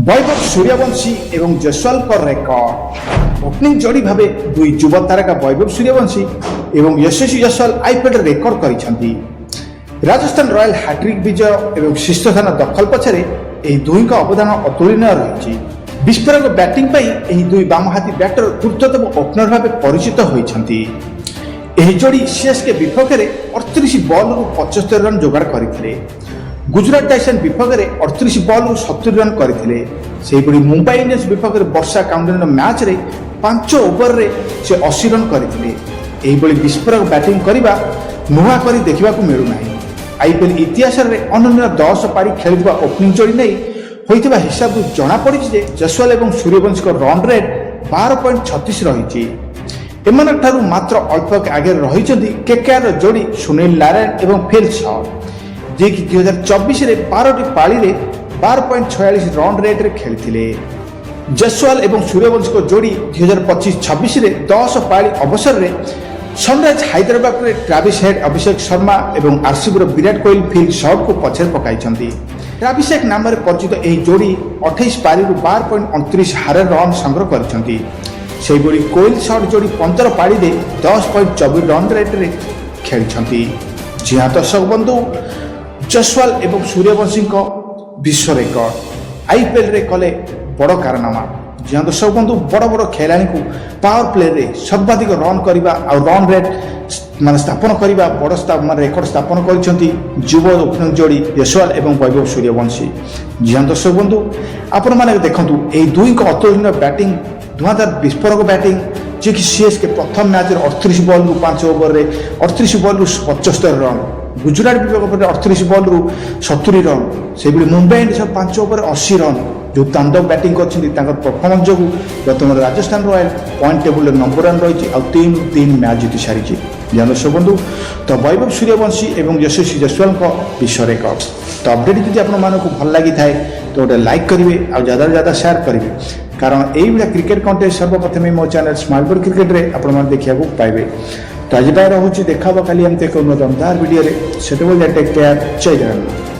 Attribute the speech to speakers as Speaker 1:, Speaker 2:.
Speaker 1: वैभव सूर्यवंशी एवं Jaiswal record opening जोड़ी भाव दुई युवा तारका वैभव सूर्यवंशी एवं यशस्वी जयसवाल आईपीएल रेकर्ड कर राजस्थान रॉयल हैट्रिक विजय एवं शीर्ष स्थान दखल पछरे एही दुई अवदान अतुलनीय रही। विस्फोरक बैटिंग दुई बामहाती बैटर ऊर्ध्वतम ओपनर भाव परिचित होती। जोड़ी सीएसके विपक्ष में 38 बॉल 75 रन जोगाड़ करते। गुजरात टाइटन्स विपक्ष में 38 बॉल 70 रन करते। मुंबई इंडियंस विपक्ष में वर्षा काउंटेन मैच रे 5 ओवर रे से 80 रन करते। विस्फोरक बैटिंग करने नुआ कर देखा मिलूना। आईपीएल इतिहास रे अनन्य 10 पारी खेलुवा ओपनिंग जोड़ी नहीं होइतिबा हिसाब जनापड़ी जे जयसवाल एवं सूर्यवंशी रन रेट 12.36 रही। एमानठारु मात्र अल्प आगे रही केकेआर जोड़ी सुनील नारायण एवं फिल शॉट जे कि 2024 रे 12टी पाली रे 12.46 रन रेट रे खेलथिले। जयसवाल एवं सूर्यवंशी जोड़ी 2025-26 रे 10 पाली अवसर रे सनराइज हैदराबाद रे ट्रेविस हेड अभिषेक शर्मा एवं RCB Virat Kohli field shot को पछरे पकाइछंती। ट्रेविस नाम परिचित यह जोड़ी 28 पारी 12.29 हारे रन संग्रह करछंती। सेहिभଳି कोहली शॉट जोड़ी 15 पारी 10.24 रन रेट रे खेलछंती। जिहा दर्शक बंधु जयसवाल एवं सूर्यवंशी विश्व रेकर्ड आईपीएल रे कले बड़ कारनामा। जहाँ दर्शक बंधु बड़ बड़ खेलाड़ी को पावर प्ले रे सर्वाधिक रन करने और रन रेट मान स्थापन करने बड़ रेकर्ड स्थापन कर युव ओपनिंग जोड़ी जयसवाल एवं वैभव सूर्यवंशी। जहाँ दर्शक बंधु आपण मैंने देखूँ यही दुई अतुलनीय बैटिंग धुआंधार विस्फोरक बैटिंग जी कि सीएसके प्रथम मैच 38 बॉल 5 ओवर रे 38 बॉल 75 रन। गुजरात विपक्ष 38 बॉल 70 रन। से मुंबई इंडियंस 5 ओवर 80 रन जो तांडव बैटिंग कर परफॉर्मेंस जो बर्तमान Rajasthan royal point table number 1 रही और 3 मैच जीति सारी। ध्यान दर्शक बंधु तो वैभव सूर्यवंशी एवं यशस्वी जयसवाल विश्व रेकर्ड। तो अपडेट जब आपको भल लगी थाए तो गोटे लाइक करेंगे और ज़्यादा से ज़्यादा शेयर करेंगे कारण यही क्रिकेट कंटेस्ट सर्वप्रथम मो चैनल स्मार्ट बॉल क्रिकेट रे आपण देखा पाइबे। तो आज रोचे देखा खाली एमती एक दमदार वीडियो से टेक केयर। जय जगन्नाथ।